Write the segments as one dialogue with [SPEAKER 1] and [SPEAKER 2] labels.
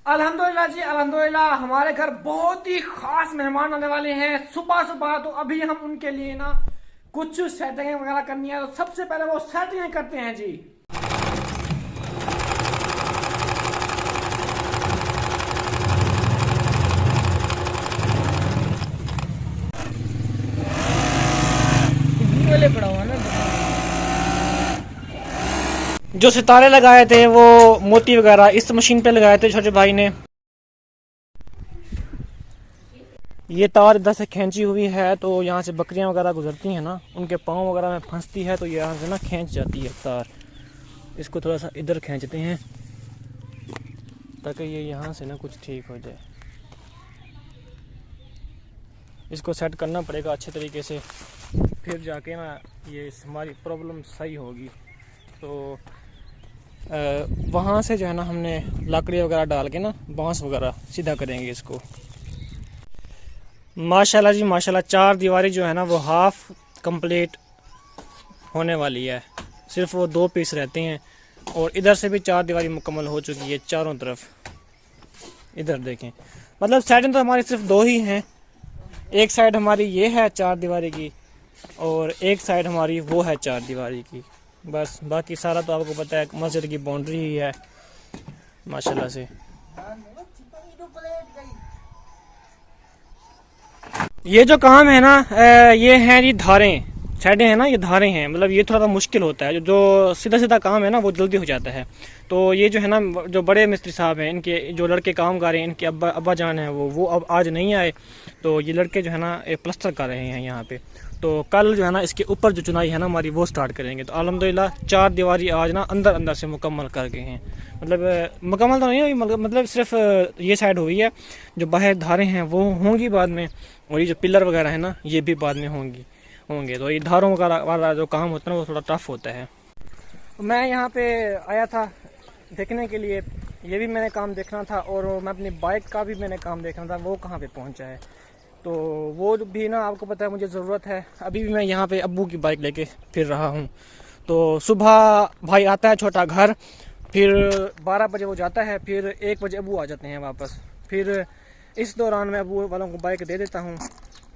[SPEAKER 1] अल्हम्दुलिल्लाह जी, अल्हम्दुलिल्लाह। हमारे घर बहुत ही खास मेहमान आने वाले हैं सुबह सुबह। तो अभी हम उनके लिए ना कुछ सेटिंग वगैरह करनी है। तो सबसे पहले वो सेटिंग करते हैं जी।
[SPEAKER 2] वाले पड़ा हुआ ना।
[SPEAKER 1] जो सितारे लगाए थे वो मोती वगैरह इस मशीन पे लगाए थे छोटे भाई ने। ये तार इधर से खींची हुई है तो यहाँ से बकरियाँ वगैरह गुजरती हैं ना, उनके पाँव वगैरह में फंसती है तो यहाँ से ना खींच जाती है तार। इसको थोड़ा सा इधर खींचते हैं ताकि ये यहाँ से ना कुछ ठीक हो जाए। इसको सेट करना पड़ेगा अच्छे तरीके से, फिर जाके ना ये हमारी प्रॉब्लम सही होगी। तो वहाँ से जो है ना हमने लकड़ी वगैरह डाल के ना बांस वगैरह सीधा करेंगे इसको। माशाल्लाह जी माशाल्लाह, चार दीवारी जो है ना वो हाफ कंप्लीट होने वाली है। सिर्फ वो 2 पीस रहते हैं और इधर से भी चार दीवारी मुकम्मल हो चुकी है चारों तरफ। इधर देखें, मतलब साइडें तो हमारी सिर्फ 2 ही हैं। एक साइड हमारी ये है 4 दीवारी की और एक साइड हमारी वो है 4 दीवारी की। बस बाकी सारा तो आपको पता है मस्जिद की बाउंड्री ही है माशाल्लाह से। ये जो काम है ना ये हैं जी धारें, साइडें हैं ना, ये धारें हैं। मतलब ये थोड़ा सा मुश्किल होता है। जो सीधा सीधा काम है ना वो जल्दी हो जाता है। तो ये जो है ना, जो बड़े मिस्त्री साहब हैं, इनके जो लड़के काम कर रहे हैं, इनके अब्बा जान है वो अब आज नहीं आए। तो ये लड़के जो है ना प्लास्टर कर रहे हैं यहाँ पे। तो कल जो है ना इसके ऊपर जो चुनाई है ना हमारी वो स्टार्ट करेंगे। तो अल्हम्दुलिल्लाह 4 दीवारी आज ना अंदर से मुकम्मल कर गए हैं। मतलब मुकम्मल तो नहीं हुई, मतलब सिर्फ ये साइड हुई है। जो बाहर धारें हैं वो होंगी बाद में, और ये जो पिलर वगैरह है ना ये भी बाद में होंगे। तो ये धारों वगैरह वाला जो काम होता है ना वो थोड़ा टफ होता है। मैं यहाँ पे आया था देखने के लिए, ये भी मैंने काम देखना था, और मैं अपनी बाइक का भी मैंने काम देखना था वो कहाँ पे पहुँचा है। तो वो भी ना आपको पता है मुझे ज़रूरत है। अभी भी मैं यहाँ पे अब्बू की बाइक लेके फिर रहा हूँ। तो सुबह भाई आता है छोटा घर, फिर 12 बजे वो जाता है, फिर 1 बजे अब्बू आ जाते हैं वापस। फिर इस दौरान मैं अब्बू वालों को बाइक दे देता हूँ।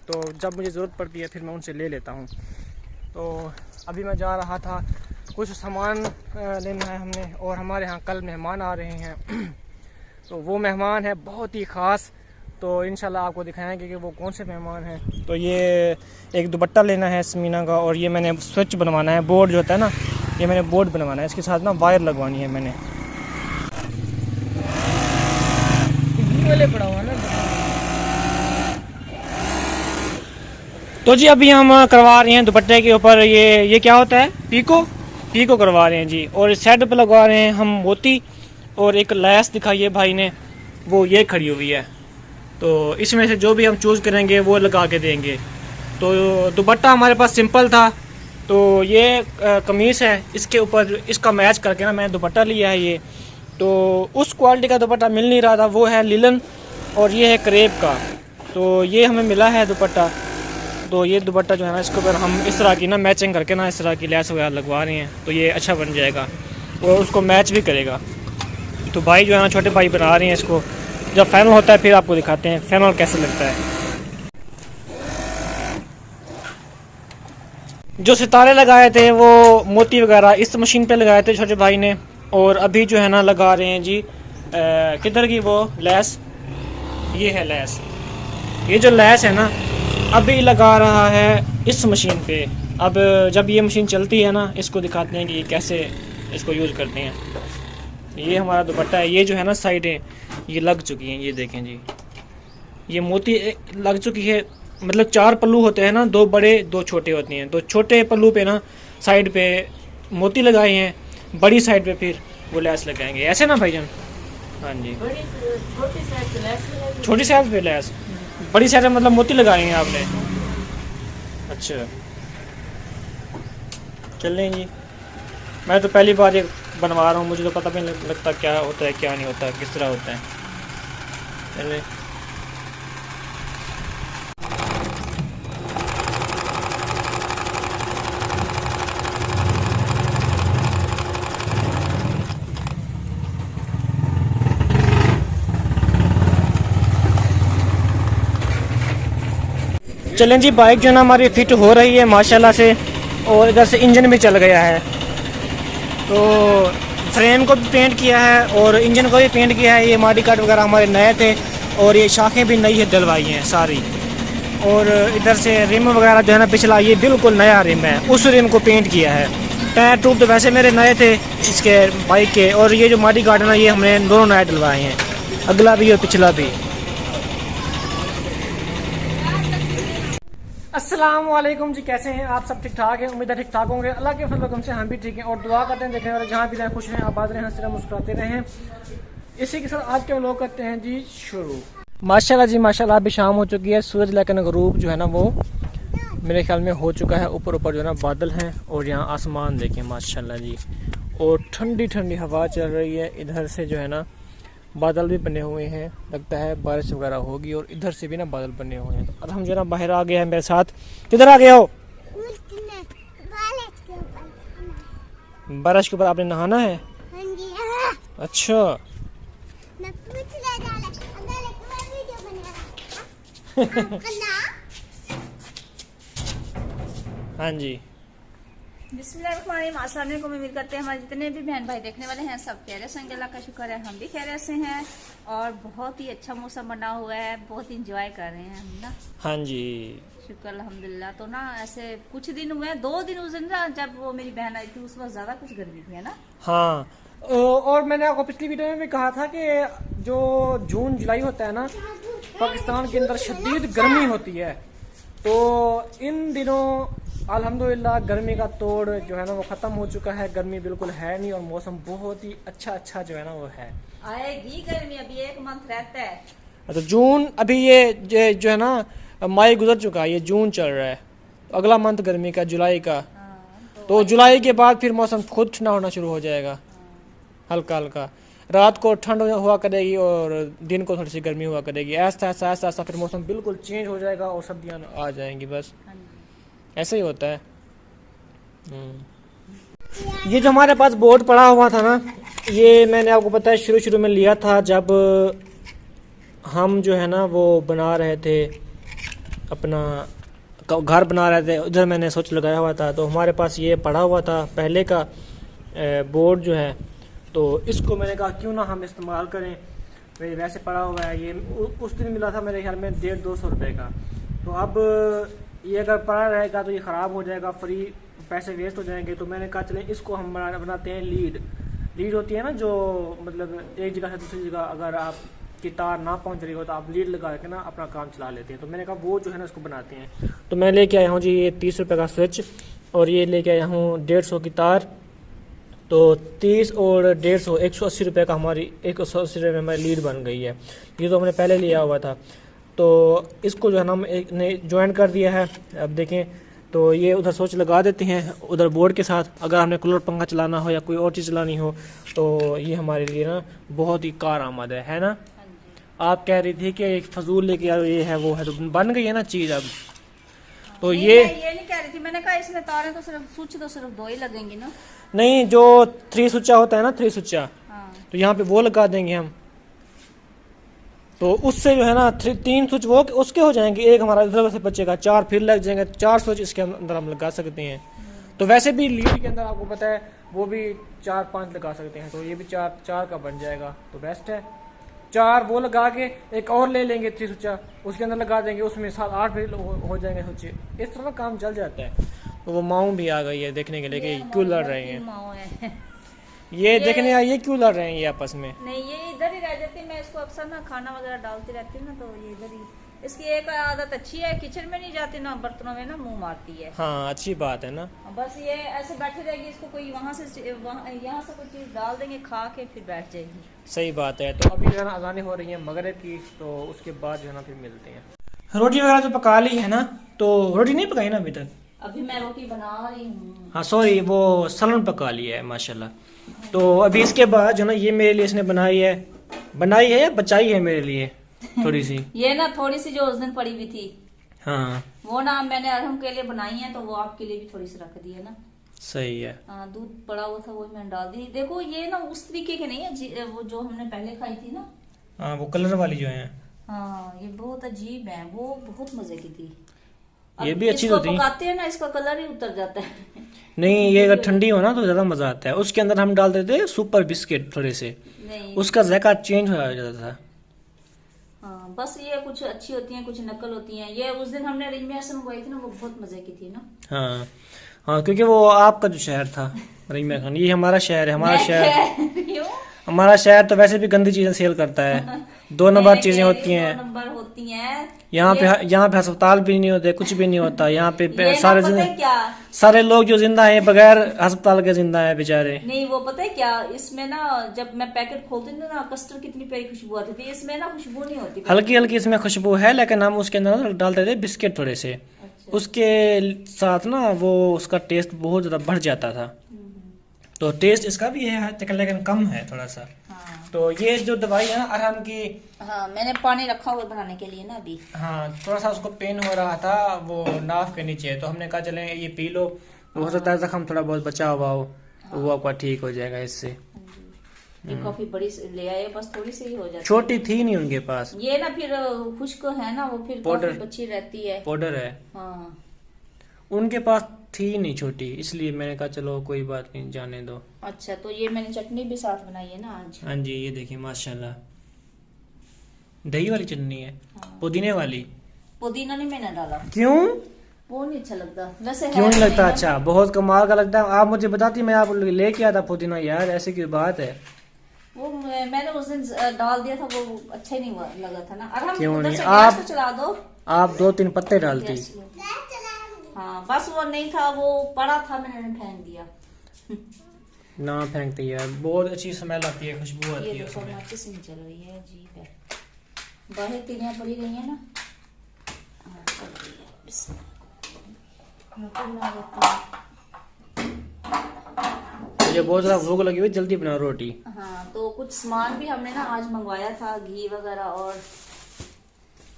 [SPEAKER 1] तो जब मुझे ज़रूरत पड़ती है फिर मैं उनसे ले लेता हूँ। तो अभी मैं जा रहा था, कुछ सामान लेना है हमने, और हमारे यहाँ कल मेहमान आ रहे हैं। तो वो मेहमान है बहुत ही ख़ास। तो इंशाल्लाह आपको दिखाएंगे कि वो कौन से मेहमान हैं। तो ये एक दुपट्टा लेना है स्मीना का, और ये मैंने स्विच बनवाना है, बोर्ड जो होता है ना ये मैंने बोर्ड बनवाना है। इसके साथ ना वायर लगवानी है मैंने।
[SPEAKER 2] वाले पड़ा हुआ ना।
[SPEAKER 1] तो जी अभी हम करवा रहे हैं दुपट्टे के ऊपर ये क्या होता है, पीको करवा रहे हैं जी। और साइड पे लगवा रहे हैं हम मोती, और एक लैस दिखाई है भाई ने, वो ये खड़ी हुई है। तो इसमें से जो भी हम चूज़ करेंगे वो लगा के देंगे। तो दुपट्टा हमारे पास सिंपल था, तो ये कमीज़ है, इसके ऊपर इसका मैच करके ना मैंने दुपट्टा लिया है ये। तो उस क्वालिटी का दुपट्टा मिल नहीं रहा था, वो है लिलन और ये है क्रेप का। तो ये हमें मिला है दुपट्टा। तो ये दुपट्टा जो है ना इसके ऊपर हम इस तरह की ना मैचिंग करके ना इस तरह की लैस वगैरह लगवा रहे हैं। तो ये अच्छा बन जाएगा और उसको मैच भी करेगा। तो भाई जो है ना छोटे भाई बना रहे हैं इसको। जब फाइनल होता है फिर आपको दिखाते हैं फाइनल कैसे लगता है। जो सितारे लगाए थे वो मोती वगैरह इस मशीन पे लगाए थे छोटे भाई ने, और अभी जो है ना लगा रहे हैं जी किधर की वो लैस, ये है लैस। ये जो लैस है ना अभी लगा रहा है इस मशीन पे। अब जब ये मशीन चलती है ना इसको दिखाते हैं कि कैसे इसको यूज़ करते हैं। ये हमारा दुपट्टा है, ये जो है ना साइडें ये लग चुकी हैं, ये देखें जी, ये मोती लग चुकी है। मतलब 4 पल्लू होते हैं ना, 2 बड़े 2 छोटे होते हैं। तो छोटे पल्लू पे ना साइड पे मोती लगाए हैं, बड़ी साइड पे फिर वो लैस लगाएंगे, ऐसे ना भाईजान। हाँ जी, छोटी साइज पे लैस, बड़ी साइज में मतलब मोती लगाए हैं आपने। अच्छा चलें जी, मैं तो पहली बार ये बनवा रहा हूँ, मुझे तो पता भी नहीं लगता क्या होता है क्या नहीं होता, किस तरह होता है। चले चलें जी, बाइक जो है ना हमारी फिट हो रही है माशाल्लाह से, और इधर से इंजन भी चल गया है। तो फ्रेम को भी पेंट किया है और इंजन को भी पेंट किया है। ये मॉडी कार्ड वगैरह हमारे नए थे और ये शाखें भी नई है डलवाई हैं सारी। और इधर से रिम वगैरह जो है ना पिछला ये बिल्कुल नया रिम है, उस रिम को पेंट किया है। टायर ट्यूब तो वैसे मेरे नए थे इसके बाइक के, और ये जो मॉडी कार्ड है ना ये हमने दोनों नए डलवाए हैं, अगला भी और पिछला भी। अस्सलाम वालेकुम जी, कैसे हैं आप सब? ठीक ठाक हैं, उम्मीद है ठीक ठाक होंगे। अल्लाह के फजल से हम भी ठीक हैं और दुआ करते हैं देखने वाले जहाँ भी रहें खुश रहें, आबाद रहें, हंसते रहें, मुस्कुराते रहें। इसी के साथ आज के व्लॉग करते हैं जी शुरू। माशाल्लाह जी माशाल्लाह, अभी शाम हो चुकी है, सूरज लेकिन ग्रूप जो है ना वो मेरे ख्याल में हो चुका है। ऊपर ऊपर जो है ना बादल हैं और यहाँ आसमान देखें माशाल्लाह जी, और ठंडी ठंडी हवा चल रही है। इधर से जो है ना बादल भी बने हुए हैं, लगता है बारिश वगैरह होगी, और इधर से भी ना बादल बने हुए हैं। और हम जो है ना बाहर आ गए हैं मेरे साथ। किधर आ गए हो? बारिश के ऊपर आपने नहाना है? अच्छा हाँ जी।
[SPEAKER 3] बिस्मिल्लाहिर्रहमानिर्रहीम, अस्सलाम वालेकुम। उम्मीद करते हैं हमारे जितने भी बहन भाई देखने वाले हैं सब खैरियत से, अल्लाह का शुक्र है हम भी खैरियत से हैं। और बहुत ही अच्छा मौसम बना हुआ है, बहुत इंजॉय कर रहे हैं हम ना।
[SPEAKER 1] हाँ जी
[SPEAKER 3] शुक्र अल्हम्दुलिल्लाह। तो ना ऐसे कुछ दिन हुए, 2 दिन उस दिन ना जब वो मेरी बहन आई थी उस वक्त ज्यादा कुछ गर्मी थी, है ना।
[SPEAKER 1] हाँ, और मैंने आपको पिछली वीडियो में भी कहा था कि जो जून जुलाई होता है ना पाकिस्तान के अंदर शदीद गर्मी होती है। तो इन दिनों अल्हम्दुलिल्लाह गर्मी का तोड़ जो है ना वो ख़त्म हो चुका है, गर्मी बिल्कुल है नहीं और मौसम बहुत ही अच्छा जो है ना वो है।
[SPEAKER 3] आएगी गर्मी, अभी 1 मंथ रहता है।
[SPEAKER 1] तो जून अभी ये जो है ना मई गुजर चुका है, ये जून चल रहा है, अगला मंथ गर्मी का जुलाई का। तो जुलाई के बाद फिर मौसम खुद ठंडा होना शुरू हो जाएगा, हल्का हल्का। रात को ठंड हुआ करेगी और दिन को थोड़ी सी गर्मी हुआ करेगी, ऐसा ऐसा फिर मौसम बिल्कुल चेंज हो जाएगा और सर्दियाँ आ जाएंगी। बस ऐसे ही होता है। ये जो हमारे पास बोर्ड पड़ा हुआ था ना, ये मैंने आपको बताया शुरू में लिया था जब हम जो है ना वो बना रहे थे, अपना घर बना रहे थे, उधर मैंने स्विच लगाया हुआ था। तो हमारे पास ये पड़ा हुआ था पहले का बोर्ड जो है, तो इसको मैंने कहा क्यों ना हम इस्तेमाल करें। तो वैसे पड़ा हुआ है, ये उस दिन मिला था मेरे ख्याल में 150-200 रुपये का। तो अब ये अगर पड़ा रहेगा तो ये ख़राब हो जाएगा, फ्री पैसे वेस्ट हो जाएंगे। तो मैंने कहा चले इसको हम बनाते हैं लीड होती है ना, जो मतलब एक जगह से दूसरी जगह अगर आप की तार ना पहुंच रही हो तो आप लीड लगा के ना अपना काम चला लेते हैं। तो मैंने कहा वो जो है ना इसको बनाते हैं। तो मैं लेके आया हूँ जी ये 30 रुपये का स्विच, और ये लेके आया हूँ 150 की तार। तो 30 और 150 180 रुपये का हमारी 180 रुपये में हमारी लीड बन गई है। ये तो हमने पहले लिया हुआ था। तो इसको जो है ना हम एक ने ज्वाइन कर दिया है। अब देखें तो ये उधर स्विच लगा देते हैं उधर बोर्ड के साथ। अगर हमने कूलर पंखा चलाना हो या कोई और चीज़ चलानी हो तो ये हमारे लिए ना बहुत ही कारआमद है ना। आप कह रही थी कि फजूल लेके यार ये है वो है, तो बन गई है ना चीज़ अब। तो
[SPEAKER 3] ये नहीं कह रही थी, मैंने कहा इसमें तारें तो सिर्फ स्विच तो सिर्फ 2 ही लगेंगी ना। नहीं,
[SPEAKER 1] जो 3 स्विचा होता है ना, 3 स्विचा, तो यहाँ पे वो लगा देंगे हम। तो उससे जो है ना 3 स्विच वो उसके हो जाएंगे, एक हमारा इधर से बचेगा, 4 फिर लग जाएंगे, 4 स्विच इसके अंदर हम लगा सकते हैं। तो वैसे भी लीड के अंदर आपको पता है वो भी 4-5 लगा सकते हैं, तो ये भी 4 का बन जाएगा। तो बेस्ट है, 4 वो लगा के एक और ले लेंगे 3 स्विचा, उसके अंदर लगा देंगे, उसमें 7-8 भी हो जाएंगे स्विच। इस तरह काम चल जाता है। तो वो माऊ भी आ गई है देखने के लिए कि क्यों लड़ रहे हैं, ये देखने ये क्यों लड़ रहे हैं ये आपस में।
[SPEAKER 3] नहीं, ये इधर ही रह जाती है। मैं इसको अक्सर ना खाना वगैरह डालती रहती हूँ ना, तो ये इधर ही। इसकी एक आदत अच्छी है, किचन में नहीं जाती ना, बर्तनों में ना मुंह मारती है।
[SPEAKER 1] हाँ अच्छी बात है ना।
[SPEAKER 3] बस ये ऐसे बैठी रहेगी, इसको कोई यहाँ से कोई चीज डाल देंगे, खा के फिर बैठ जाएगी।
[SPEAKER 1] सही बात है। तो अभी जो है ना अज़ानें हो रही हैं मगरिब की, तो उसके बाद जो है ना फिर मिलते हैं। रोटी वगैरह तो पका ली है ना? तो रोटी नहीं पकाई ना अभी तक?
[SPEAKER 3] अभी मैं रोटी बना रही हूँ।
[SPEAKER 1] हाँ सॉरी, वो सलन पका लिया है माशाल्लाह। तो अभी इसके बाद जो ना ये मेरे लिए इसने बनाई है या बचाई है मेरे लिए थोड़ी सी
[SPEAKER 3] ये ना थोड़ी सी जो उस दिन पड़ी हुई थी,
[SPEAKER 1] हाँ
[SPEAKER 3] वो ना मैंने अरहम के लिए बनाई है, तो वो आपके लिए भी थोड़ी सी रख दी है ना।
[SPEAKER 1] सही है।
[SPEAKER 3] दूध पड़ा हुआ था वो मैंने डाल दी। देखो ये ना उस तरीके के नहीं है वो जो हमने पहले खाई थी ना।
[SPEAKER 1] हाँ वो कलर वाली जो है।
[SPEAKER 3] हाँ ये बहुत अजीब है, वो बहुत मजे की थी।
[SPEAKER 1] ये भी अच्छी
[SPEAKER 2] इसको
[SPEAKER 1] होती है।
[SPEAKER 2] पकाते हैं ना, इसका कलर ही उतर जाता है।
[SPEAKER 1] नहीं, ये अगर ठंडी हो ना तो ज्यादा मजा आता है। उसके अंदर हम डाल देते सुपर बिस्किट थोड़े से,
[SPEAKER 2] नहीं,
[SPEAKER 1] उसका जायका चेंज हो जाता था।
[SPEAKER 2] हाँ बस ये कुछ अच्छी होती हैं, कुछ नकल होती हैं। ये उस दिन हमने रईमिया से मंगवाई थी ना, वो बहुत मजे की थी ना।
[SPEAKER 1] हाँ हाँ, क्योंकि वो आपका जो शहर था रहीमिया खान, ये हमारा शहर है। हमारा शहर तो वैसे भी गंदी चीजें सेल करता है, 2 नंबर चीजें होती हैं।
[SPEAKER 2] 2 नंबर होती हैं।
[SPEAKER 1] यहाँ पे अस्पताल भी नहीं होते, कुछ भी नहीं होता यहाँ पे।
[SPEAKER 2] ये
[SPEAKER 1] सारे
[SPEAKER 2] पता है क्या,
[SPEAKER 1] सारे लोग जो जिंदा हैं बगैर अस्पताल के जिंदा है बेचारे।
[SPEAKER 2] नहीं वो पता है क्या, इसमें ना जब मैं पैकेट खोलती हूँ ना, कस्टर्ड कितनी प्यारी खुशबू आती थी। इसमें ना खुशबू नहीं होती,
[SPEAKER 1] हल्की हल्की इसमें खुशबू है, लेकिन हम उसके अंदर डालते थे बिस्किट थोड़े से।
[SPEAKER 2] अच्छा।
[SPEAKER 1] उसके साथ ना वो उसका टेस्ट बहुत ज्यादा बढ़ जाता था। तो टेस्ट इसका भी है लेकिन कम है थोड़ा सा।
[SPEAKER 2] हाँ।
[SPEAKER 1] तो ये जो दवाई है ना अरहम की,
[SPEAKER 2] हाँ मैंने पानी रखा हुआ बनाने के लिए ना अभी।
[SPEAKER 1] हाँ थोड़ा सा उसको पेन हो रहा था वो नाफ के नीचे, तो हमने कहा चले ये पी लो, तो हो सकता है जख्म थोड़ा बहुत बचा हुआ हो तो वो आपका ठीक हो जाएगा इससे।
[SPEAKER 2] ये काफी बड़ी ले आए, बस थोड़ी सी ही हो जाती
[SPEAKER 1] छोटी थी नहीं उनके पास,
[SPEAKER 2] है। ये ना फिर खुश्क है ना, वो फिर
[SPEAKER 1] पाउडर।
[SPEAKER 2] काफी अच्छी रहती है।
[SPEAKER 1] पाउडर है,
[SPEAKER 2] हाँ
[SPEAKER 1] उनके पास थी नहीं छोटी, इसलिए मैंने कहा चलो कोई बात नहीं जाने दो।
[SPEAKER 2] अच्छा, तो ये मैंने चटनी भी साथ बनाई है ना आज।
[SPEAKER 1] हाँ जी, ये देखिए माशाल्लाह, दही वाली चटनी है,
[SPEAKER 2] हाँ।
[SPEAKER 1] पुदीने वाली।
[SPEAKER 2] पुदीना नहीं मैंने डाला,
[SPEAKER 1] क्यों
[SPEAKER 2] वो नहीं अच्छा लगता वैसे।
[SPEAKER 1] क्यों
[SPEAKER 2] है
[SPEAKER 1] नहीं लगता?
[SPEAKER 2] है।
[SPEAKER 1] अच्छा, बहुत कमाल का लगता है। आप मुझे बताती, मैं आप लेके आता पुदीना यार, ऐसी कोई बात है?
[SPEAKER 2] वो मैंने उस दिन डाल दिया था, वो अच्छा ही नहीं लगा था ना। अरहम
[SPEAKER 1] क्यों
[SPEAKER 2] उधर
[SPEAKER 1] नहीं?
[SPEAKER 2] से
[SPEAKER 1] आप-
[SPEAKER 2] गैस को चला दो।
[SPEAKER 1] आप 2-3 पत्ते डालती।
[SPEAKER 2] हाँ बस वो नहीं था, वो पड़ा था, मैंने फेंक दिया।
[SPEAKER 1] ना फेंकती यार, बहुत अच्छी स्मेल आती है, खुशबू आती
[SPEAKER 2] ये
[SPEAKER 1] है
[SPEAKER 2] देखो
[SPEAKER 1] उसमें।
[SPEAKER 2] माचिस नहीं चल रही है, अजीब है। बाहर तिलियां पड़ी गई है ना। हाँ, चल रही है। बिस्मिल्लाह। रोटी बना लेते हैं।
[SPEAKER 1] मुझे बहुत ज्यादा भूख लगी हुई, जल्दी बनाओ रोटी।
[SPEAKER 2] हाँ तो कुछ सामान भी हमने ना आज मंगवाया था, घी वगैरह। और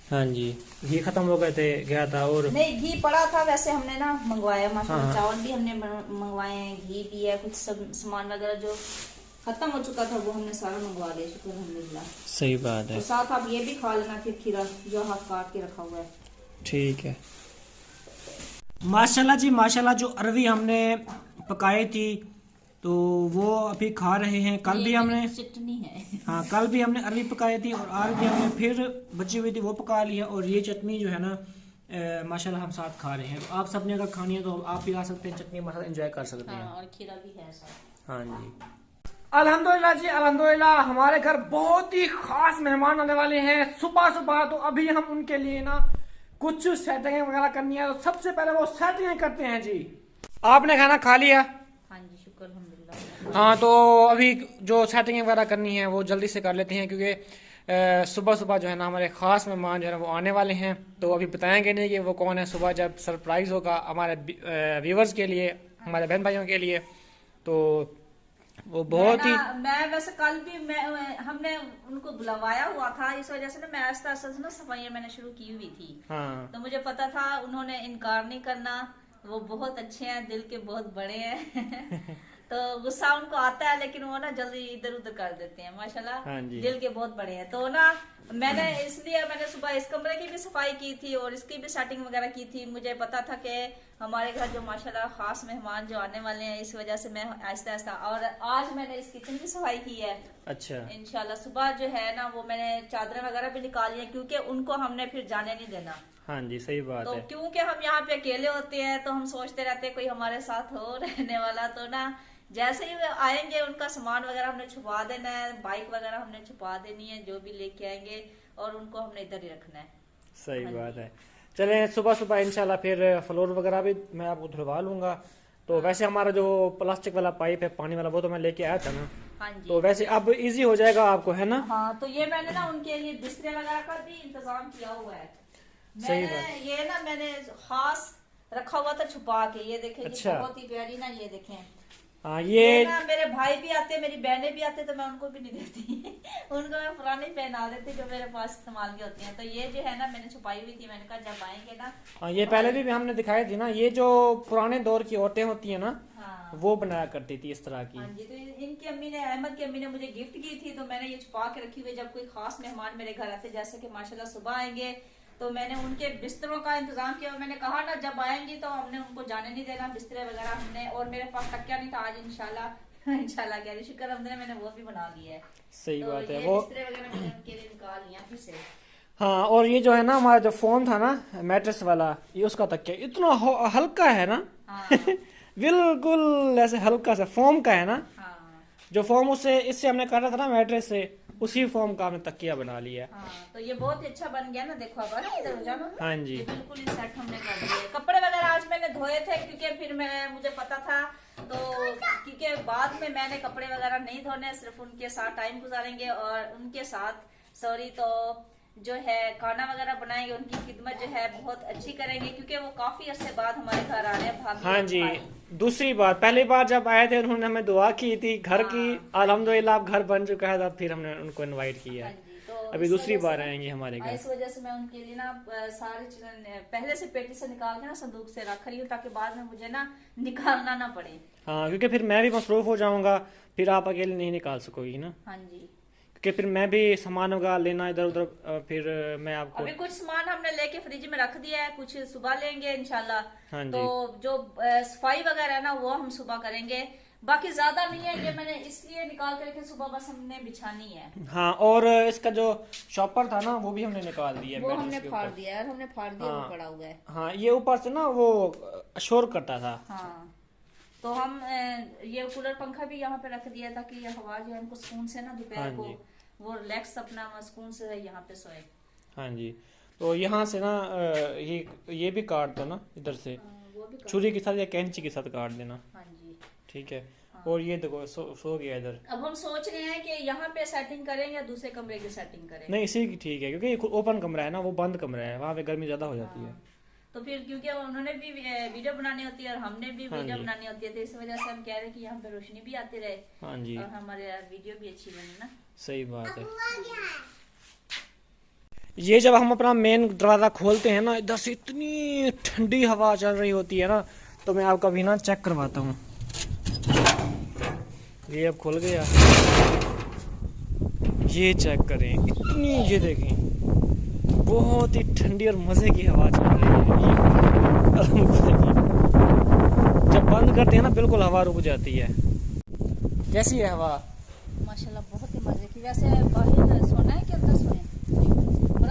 [SPEAKER 1] हाँ जी, घी खत्म हो गया था और
[SPEAKER 2] नहीं, घी पड़ा था वैसे, हमने ना मंगवाया माशाल्लाह।
[SPEAKER 1] हाँ।
[SPEAKER 2] चावल भी हमने मंगवाए हैं, घी भी है, कुछ सब सामान वगैरह जो खत्म हो चुका था वो हमने सारा मंगवा लिया, शुक्र अल्हम्दुलिल्लाह।
[SPEAKER 1] सही बात
[SPEAKER 2] तो
[SPEAKER 1] है।
[SPEAKER 2] साथ आप ये भी खा लेना फिर खीरा जो हाफ काट के रखा हुआ है।
[SPEAKER 1] ठीक है। माशाल्लाह जी माशाल्लाह, जो अरवी हमने पकाई थी तो वो अभी खा रहे हैं। कल भी हमने,
[SPEAKER 2] चटनी है।
[SPEAKER 1] हाँ कल भी हमने अरवी पकाई थी और आज भी हमने फिर बची हुई थी वो पका ली है। और ये चटनी जो है ना माशाल्लाह हम साथ खा रहे हैं। तो आप सबने अगर खानी है तो आप भी आ सकते हैं, चटनी हमारे साथ एंजॉय कर सकते हैं।
[SPEAKER 2] हाँ, और खीरा भी है साथ।
[SPEAKER 1] हाँ जी, अल्हम्दुलिल्लाह जी अल्हम्दुलिल्लाह, हमारे घर बहुत ही खास मेहमान आने वाले हैं सुबह सुबह। तो अभी हम उनके लिए ना कुछ सेटिंग वगैरह करनी है, तो सबसे पहले वो सेटिंग करते हैं जी। आपने खाना खा लिया?
[SPEAKER 2] हाँ जी, शुक्र अल्हम्दुलिल्लाह।
[SPEAKER 1] हाँ, तो अभी जो सेटिंग वगैरह करनी है वो जल्दी से कर लेते हैं, क्योंकि सुबह सुबह जो है ना हमारे ख़ास मेहमान जो है ना वो आने वाले हैं। तो अभी बताएंगे नहीं कि वो कौन है, सुबह जब सरप्राइज़ होगा हमारे व्यूवर्स के लिए, हमारे बहन भाइयों के लिए। तो वो बहुत ही,
[SPEAKER 2] मैं वैसे कल भी हमने उनको बुलवाया हुआ था, इस वजह से ना मैं आस्ते आस्ते ना सफाइयाँ मैंने शुरू की हुई थी।
[SPEAKER 1] हाँ
[SPEAKER 2] तो मुझे पता था उन्होंने इनकार नहीं करना, वो बहुत अच्छे हैं, दिल के बहुत बड़े हैं। तो गुस्सा उनको आता है, लेकिन वो ना जल्दी इधर उधर कर देते हैं माशाल्लाह।
[SPEAKER 1] हाँ जी।
[SPEAKER 2] दिल के बहुत बड़े हैं। तो ना मैंने सुबह इस कमरे की भी सफाई की थी और इसकी भी सेटिंग वगैरह की थी। मुझे पता था कि हमारे घर जो माशाल्लाह खास मेहमान जो आने वाले हैं, इस वजह से मैं आहिस्ता आहिस्ता, और आज मैंने इस किचन की सफाई की है।
[SPEAKER 1] अच्छा,
[SPEAKER 2] इंशाल्लाह सुबह जो है ना वो मैंने चादरें वगैरह भी निकाली है, क्योंकि उनको हमने फिर जाने नहीं देना।
[SPEAKER 1] हाँ जी सही बात
[SPEAKER 2] तो
[SPEAKER 1] है।
[SPEAKER 2] क्योंकि हम यहाँ पे अकेले होते हैं तो हम सोचते रहते हैं कोई हमारे साथ हो रहने वाला। तो ना जैसे ही वो आएंगे उनका सामान वगैरह हमने छुपा देना है, बाइक वगैरह हमने छुपा देनी है, जो भी लेके आएंगे, और उनको हमने इधर ही रखना है।
[SPEAKER 1] सही बात है। चलें, सुबह सुबह इंशाल्लाह फिर फ्लोर वगैरह भी मैं आपको धुलवा लूंगा। तो वैसे हमारा जो प्लास्टिक वाला पाइप है पानी वाला, वो तो मैं लेके आया था ना,
[SPEAKER 2] हाँ जी।
[SPEAKER 1] तो वैसे अब इजी हो जाएगा आपको, है ना?
[SPEAKER 2] हाँ, तो ये मैंने ना उनके लिए बिस्तरे वगैरह का भी इंतजाम किया हुआ है।
[SPEAKER 1] सही
[SPEAKER 2] मैंने खास रखा हुआ था छुपा के। ये देखें,
[SPEAKER 1] अच्छा।
[SPEAKER 2] बहुत ही प्यारी ना, ये देखें।
[SPEAKER 1] हाँ
[SPEAKER 2] ये ना मेरे भाई भी आते, मेरी बहनें भी आते, तो मैं उनको भी नहीं देती। उनको मैं पुरानी पहना देती जो मेरे पास इस्तेमाल की होती हैं। तो ये जो है ना मैंने छुपाई हुई थी, मैंने कहा जब आएंगे ना।
[SPEAKER 1] हाँ, ये पहले भी हमने दिखाई थी ना, ये जो पुराने दौर की औरतें होती है ना,
[SPEAKER 2] हाँ,
[SPEAKER 1] वो बनाया करती थी इस तरह की।
[SPEAKER 2] हाँ जी। तो इनकी अम्मी ने, अहमद की अम्मी ने मुझे गिफ्ट की थी, तो मैंने ये छुपा के रखी हुई। जब कोई खास मेहमान मेरे घर आते, जैसे कि माशाल्लाह सुबह आएंगे, तो मैंने उनके बिस्तरों का इंतजाम किया। मैंने कहा ना जब आएंगी तो हमने उनको जाने नहीं देना, बिस्तरे वगैरह हमने, और मेरे पास तकिया नहीं था आज इंशाल्लाह कह रही शुक्र हमने, मैंने वो भी बना लिया है।
[SPEAKER 1] सही
[SPEAKER 2] तो
[SPEAKER 1] बात है।
[SPEAKER 2] ये
[SPEAKER 1] वो
[SPEAKER 2] बिस्तरे वगैरह मैंने उनके लिए निकाल लिया फिर से।
[SPEAKER 1] हाँ, और ये जो है ना हमारा जो फोन था ना मैट्रेस वाला, ये उसका तकिया इतना हल्का है ना
[SPEAKER 2] हाँ
[SPEAKER 1] बिल्कुल ऐसे हल्का सा फोम का है ना,
[SPEAKER 2] हाँ
[SPEAKER 1] जो फोम उससे इससे हमने काटा था ना मैट्रेस से, उसी फोम का हमने तकिया बना लिया।
[SPEAKER 2] हाँ, तो ये बहुत ही अच्छा बन गया ना। देखो अब ना इधर हो जाना।
[SPEAKER 1] हाँ जी,
[SPEAKER 2] ये बिल्कुल ही सेट हमने कर दिए। कपड़े वगैरह आज मैंने धोए थे क्योंकि फिर मुझे पता था, तो क्योंकि बाद में मैंने कपड़े वगैरह नहीं धोने, सिर्फ उनके साथ टाइम गुजारेंगे और उनके साथ तो जो है खाना वगैरह बनाएंगे, उनकी खिदमत जो है बहुत अच्छी करेंगे क्योंकि वो काफी अर्से बाद हमारे घर आ रहे हैं भाभी।
[SPEAKER 1] हाँ जी। दूसरी बात, पहली बार जब आए थे उन्होंने हमें दुआ की थी घर की, अल्हम्दुलिल्लाह अब घर बन चुका है, तब फिर हमने उनको इनवाइट किया।
[SPEAKER 2] हाँ जी, तो
[SPEAKER 1] अभी
[SPEAKER 2] इस
[SPEAKER 1] दूसरी
[SPEAKER 2] वजह
[SPEAKER 1] बार
[SPEAKER 2] से-
[SPEAKER 1] आएंगे हमारे घर।
[SPEAKER 2] इस वजह से मैं उनके लिए ना सारी चीजें पहले से पेटी से निकाल के ना संदूक से रख रही हूँ ताकि बाद में मुझे ना निकालना ना पड़े।
[SPEAKER 1] हाँ, क्योंकि फिर मैं भी मसरूफ हो जाऊंगा, फिर आप अकेले नहीं निकाल सकोगी ना,
[SPEAKER 2] हाँ जी।
[SPEAKER 1] क्योंकि फिर मैं भी सामान वगैरह लेना इधर उधर, फिर मैं आपको।
[SPEAKER 2] अभी कुछ सामान हमने लेके फ्रिज में रख दिया है, कुछ सुबह लेंगे इंशाल्लाह।
[SPEAKER 1] हाँ जी।
[SPEAKER 2] तो जो सफाई वगैरह है ना वो हम सुबह करेंगे, बाकी ज्यादा नहीं है, ये मैंने इसलिए निकाल के रखे, सुबह बस हमने बिछानी है।
[SPEAKER 1] हाँ, और इसका जो शॉपर था ना वो भी हमने निकाल दिया है
[SPEAKER 2] वो
[SPEAKER 1] मैट्रेस
[SPEAKER 2] हमने
[SPEAKER 1] के
[SPEAKER 2] फाड़
[SPEAKER 1] ऊपर।
[SPEAKER 2] दिया है, हमने फाड़ दिया,
[SPEAKER 1] हाँ।
[SPEAKER 2] वो पड़ा हुआ है।
[SPEAKER 1] हाँ, ये ऊपर से ना वो शोर करता था।
[SPEAKER 2] हाँ, तो हम ये कूलर पंखा भी यहाँ पे रख दिया ताकि ये हवा जो है हमको सुकून से ना दोपहर
[SPEAKER 1] हाँ
[SPEAKER 2] को
[SPEAKER 1] जी।
[SPEAKER 2] वो रिलैक्स अपना सुकून से यहाँ पे सोए।
[SPEAKER 1] हाँ जी, तो यहाँ से ना ये भी काट दो ना इधर से,
[SPEAKER 2] वो भी
[SPEAKER 1] छुरी के साथ या कैंची के साथ काट देना,
[SPEAKER 2] हाँ जी।
[SPEAKER 1] ठीक है। और ये देखो सो गया इधर।
[SPEAKER 2] अब हम सोच रहे हैं कि यहाँ पे सेटिंग करें या दूसरे कमरे की सेटिंग करें।
[SPEAKER 1] नहीं, इसी की ठीक है, क्योंकि ये ओपन कमरा है ना, वो बंद कमरा है, वहाँ पे गर्मी ज्यादा हो जाती है।
[SPEAKER 2] तो फिर क्योंकि उन्होंने भी वीडियो बनानी होती है और हमने भी
[SPEAKER 1] हाँ
[SPEAKER 2] वीडियो
[SPEAKER 1] जी।
[SPEAKER 2] बनानी होती है, तो इस वजह से हम कह रहे हैं कि यहाँ पे रोशनी भी आती रहे
[SPEAKER 1] हाँ जी,
[SPEAKER 2] और हमारे वीडियो भी अच्छी बने ना।
[SPEAKER 1] सही बात है। ये जब हम अपना मेन दरवाजा खोलते हैं ना, इधर से इतनी ठंडी हवा चल रही होती है ना, तो मैं आपको अभी ना चेक करवाता हूँ। ये अब खुल गया, ये चेक करें, इतनी, ये देखें, बहुत ही ठंडी और मजे की हवा चल रही है। जब बंद करते हैं ना बिल्कुल हवा रुक जाती है। कैसी है हवा?
[SPEAKER 2] माशाल्लाह बहुत ही मजे की। वैसे बाहर सोना है कि अंदर सोए?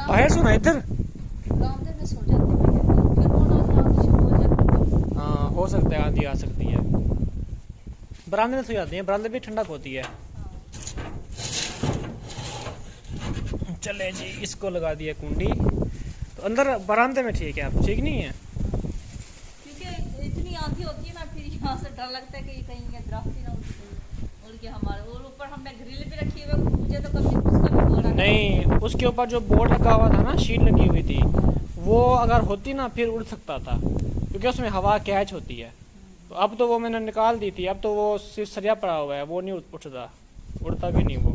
[SPEAKER 1] बाहर सुना, इधर
[SPEAKER 2] बरामदे में सो जाते हैं, फिर वो आंधी शुरू हो जाती है।
[SPEAKER 1] हाँ, हो सकता है आंधी आ सकती है। बरामदे में सो जाती है, बरामदे भी ठंडक होती है। चले जी, इसको लगा दिया कुंडी, तो अंदर बरामदे में ठीक है। आप ठीक नहीं है?
[SPEAKER 2] क्योंकि इतनी आंधी होती है ना, फिर यहाँ से डर लगता है कि कहीं ये दरख्त ही ना उड़ के हमारे, और ऊपर हमने ग्रिल भी रखी हुई है, मुझे तो कभी उसका भी बोला
[SPEAKER 1] नहीं, उसके ऊपर जो बोर्ड लगा हुआ था ना, शीट लगी हुई थी, वो अगर होती ना फिर उड़ सकता था, क्योंकि उसमें हवा कैच होती है। तो अब तो वो मैंने निकाल दी थी, अब तो वो सिर्फ सरिया पड़ा हुआ है, वो नहीं उठता, उड़ता भी नहीं वो।